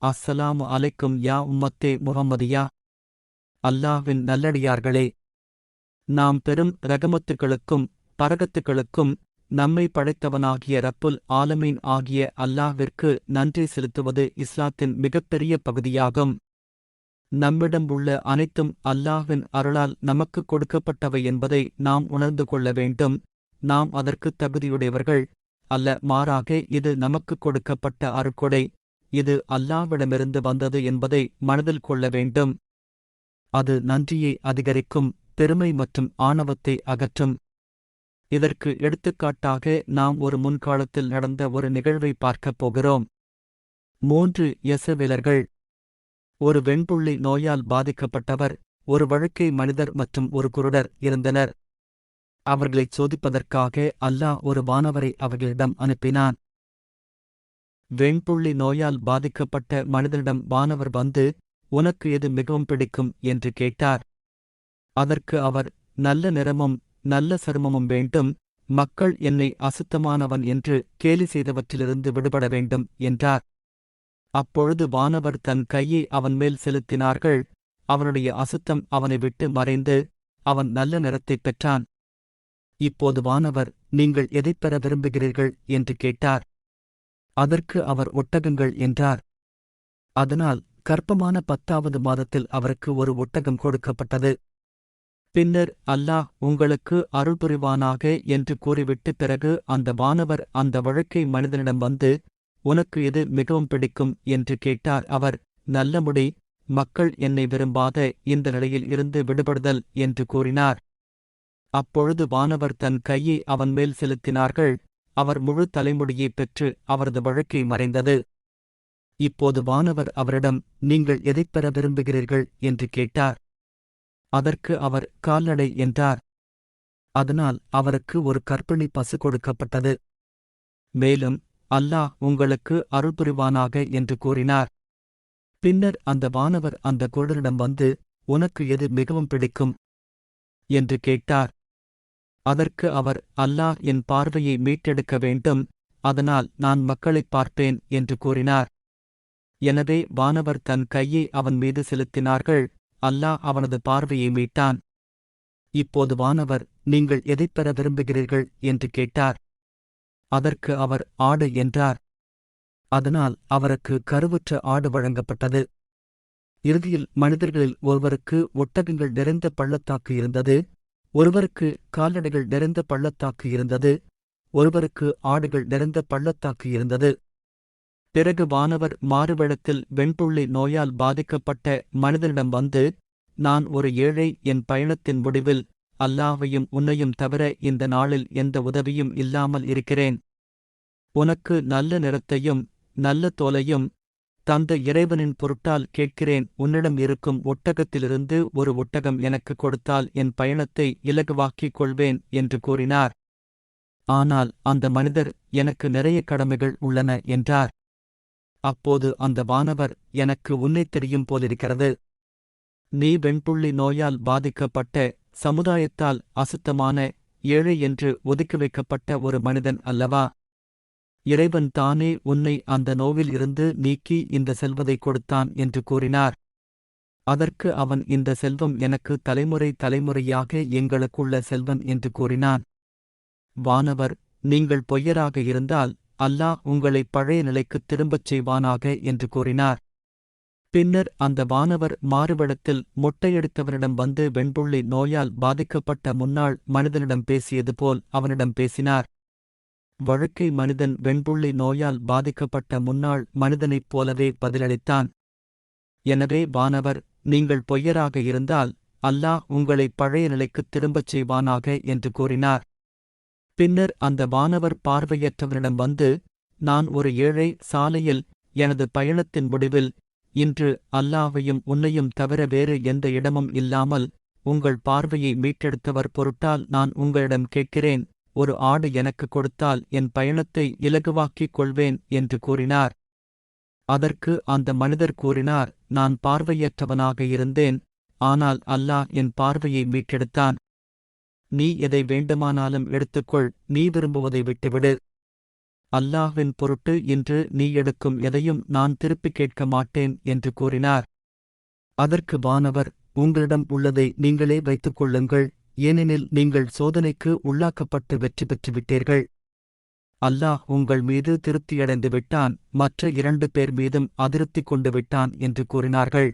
அஸ்ஸலாமு அலைக்கும் யா உம்மத்தே முஹம்மதியா. அல்லாஹ்வின் நல்லடியார்களே, நாம் பெரும் ரகமத்துக்களுக்கும் பரகத்துக்களுக்கும் நம்மை படைத்தவனாகிய ரப்புல் ஆலமீன் ஆகிய அல்லாஹ்விற்கு நன்றி செலுத்துவது இஸ்லாத்தின் மிகப்பெரிய பகுதியாகும். நம்மிடம் உள்ள அனைத்தும் அல்லாஹ்வின் அருளால் நமக்கு கொடுக்கப்பட்டவை என்பதை நாம் உணர்ந்து கொள்ள வேண்டும். நாம் அதற்கு தகுதியுடையவர்கள் அல்ல, மாறாக இது நமக்கு கொடுக்கப்பட்ட அருட்கொடை. இது அல்லாஹ்விடமிருந்து வந்தது என்பதை மனதில் கொள்ள வேண்டும். அது நன்றியை அதிகரிக்கும், பெருமை மற்றும் ஆணவத்தை அகற்றும். இதற்கு எடுத்துக்காட்டாக நாம் ஒரு முன்காலத்தில் நடந்த ஒரு நிகழ்வை பார்க்கப் போகிறோம். 3 யெசவேலர்கள். ஒரு வெண்புள்ளி நோயால் பாதிக்கப்பட்டவர், ஒரு வழுக்கை மனிதர் மற்றும் ஒரு குருடர் இருந்தனர். அவர்களைச் சோதிப்பதற்காக அல்லாஹ் ஒரு வானவரை அவர்களிடம் அனுப்பினான். வெண்புள்ளி நோயால் பாதிக்கப்பட்ட மனிதனிடம் வானவர் வந்து, உனக்கு எது மிகவும் பிடிக்கும் என்று கேட்டார். அதற்கு அவர், நல்ல நிறமும் நல்ல சருமமும் வேண்டும், மக்கள் என்னை அசுத்தமானவன் என்று கேலி செய்தவற்றிலிருந்து விடுபட வேண்டும் என்றார். அப்பொழுது வானவர் தன் கையை அவன் மேல் செலுத்தினார்கள். அவனுடைய அசுத்தம் அவனை விட்டு மறைந்து அவன் நல்ல நிறத்தைப் பெற்றான். இப்போது வானவர், நீங்கள் எதைப் பெற விரும்புகிறீர்கள் என்று கேட்டார். அதற்கு அவர், ஒட்டகங்கள் என்றார். அதனால் கர்ப்பமான 10வது மாதத்தில் அவருக்கு ஒரு ஒட்டகம் கொடுக்கப்பட்டது. பின்னர் அல்லாஹ் உங்களுக்கு அருள் புரிவானாக என்று கூறிவிட்டு பிறகு அந்த வானவர் அந்த வழுக்கை மனிதனிடம் வந்து, உனக்கு எது மிகவும் பிடிக்கும் என்று கேட்டார். அவர், நல்ல முடி, மக்கள் என்னை விரும்பாத இந்த நிலையில் இருந்து விடுபடுதல் என்று கூறினார். அப்பொழுது வானவர் தன் கையை அவன் மேல் செலுத்தினார்கள். அவர் முழு தலைமுடியைப் பெற்று அவரது வழுக்கை மறைந்தது. இப்போது வானவர் அவரிடம், நீங்கள் எதைப் பெற விரும்புகிறீர்கள் என்று கேட்டார். அதற்கு அவர், கால்நடை என்றார். அதனால் அவருக்கு ஒரு கர்ப்பிணி பசு கொடுக்கப்பட்டது. மேலும் அல்லாஹ் உங்களுக்கு அருள் புரிவானாக என்று கூறினார். பின்னர் அந்த வானவர் அந்த குருடனிடம் வந்து, உனக்கு எது மிகவும் பிடிக்கும் என்று கேட்டார். அதற்கு அவர், அல்லாஹ் என் பார்வையை மீட்டெடுக்க வேண்டும், அதனால் நான் மக்களைப் பார்ப்பேன் என்று கூறினார். எனவே வானவர் தன் கையை அவன் மீது செலுத்தினார்கள். அல்லாஹ் அவனது பார்வையை மீட்டான். இப்போது வானவர், நீங்கள் எதைப் பெற விரும்புகிறீர்கள் என்று கேட்டார். அதற்கு அவர், ஆடு என்றார். அதனால் அவருக்கு கருவுற்ற ஆடு வழங்கப்பட்டது. இறுதியில் மனிதர்களில் ஒருவருக்கு ஒட்டகங்கள் நிறைந்த பள்ளத்தாக்கு இருந்தது, ஒருவருக்கு கால்நடைகள் நிறைந்த பள்ளத்தாக்கு இருந்தது, ஒருவருக்கு ஆடுகள் நிறைந்த பள்ளத்தாக்கு இருந்தது. பிறகு வானவர் மாறுவேடத்தில் வெண்புள்ளி நோயால் பாதிக்கப்பட்ட மனிதனிடம் வந்து, நான் ஒரு ஏழை, என் பயணத்தின் முடிவில் அல்லாஹ்வையும் உன்னையும் தவிர இந்த நாளில் எந்த உதவியும் இல்லாமல் இருக்கிறேன். உனக்கு நல்ல நிறத்தையும் நல்ல தோலையும் தந்த இறைவனின் பொருட்டால் கேட்கிறேன். உன்னிடம் இருக்கும் ஒட்டகத்திலிருந்து ஒரு ஒட்டகம் எனக்கு கொடுத்தால் என் பயணத்தை இலகுவாக்கிக் கொள்வேன் என்று கூறினார். ஆனால் அந்த மனிதர், எனக்கு நிறைய கடமைகள் உள்ளன என்றார். அப்போது அந்த வானவர், எனக்கு உன்னைத் தெரியும் போலிருக்கிறது. நீ வெண்புள்ளி நோயால் பாதிக்கப்பட்ட, சமுதாயத்தால் அசுத்தமான, ஏழை என்று ஒதுக்கி வைக்கப்பட்ட ஒரு மனிதன் அல்லவா? இறைவன் தானே உன்னை அந்த நோவில் இருந்து நீக்கி இந்த செல்வதை கொடுத்தான் என்று கூறினார். அதற்கு அவன், இந்த செல்வம் எனக்கு தலைமுறை தலைமுறையாக எங்களுக்குள்ள செல்வன் என்று கூறினான். வானவர், நீங்கள் பொய்யராக இருந்தால் அல்லாஹ் உங்களை பழைய நிலைக்குத் திரும்பச் செய்வானாக என்று கூறினார். பின்னர் அந்த வானவர் மாறுவேடத்தில் மொட்டையடித்தவனிடம் வந்து வெண்புள்ளி நோயால் பாதிக்கப்பட்ட முன்னாள் மனிதனிடம் பேசியது போல் அவனிடம் பேசினார். வழுக்கை மனிதன் வெண்புள்ளி நோயால் பாதிக்கப்பட்ட முன்னாள் மனிதனைப் போலவே பதிலளித்தான். எனவே வானவர், நீங்கள் பொய்யராக இருந்தால் அல்லாஹ் உங்களை பழைய நிலைக்குத் திரும்பச் செய்வானாக என்று கூறினார். பின்னர் அந்த வானவர் பார்வையற்றவனிடம் வந்து, நான் ஒரு ஏழை, சாலையில் எனது பயணத்தின் முடிவில் இன்று அல்லாஹ்வையும் உன்னையும் தவிர வேறு எந்த இடமும் இல்லாமல் உங்கள் பார்வையை மீட்டெடுத்தவர் பொருட்டால் நான் உங்களிடம் கேட்கிறேன், ஒரு ஆடு எனக்கு கொடுத்தால் என் பயணத்தை இலகுவாக்கிக் கொள்வேன் என்று கூறினார். அதற்கு அந்த மனிதர் கூறினார், நான் பார்வையற்றவனாக இருந்தேன், ஆனால் அல்லாஹ் என் பார்வையை மீட்டெடுத்தான். நீ எதை வேண்டுமானாலும் எடுத்துக்கொள், நீ விரும்புவதை விட்டுவிடு. அல்லாஹ்வின் பொருட்டு இன்று நீ எடுக்கும் எதையும் நான் திருப்பிக் கேட்க மாட்டேன் என்று கூறினார். அதற்கு வானவர், உங்களிடம் உள்ளதை நீங்களே வைத்துக் கொள்ளுங்கள், ஏனெனில் நீங்கள் சோதனைக்கு உள்ளாக்கப்பட்டு வெற்றி பெற்றுவிட்டீர்கள். அல்லாஹ் உங்கள் மீது திருப்தியடைந்து விட்டான், மற்ற 2 பேர் மீதும் அதிருப்தி கொண்டு விட்டான் என்று கூறினார்கள்.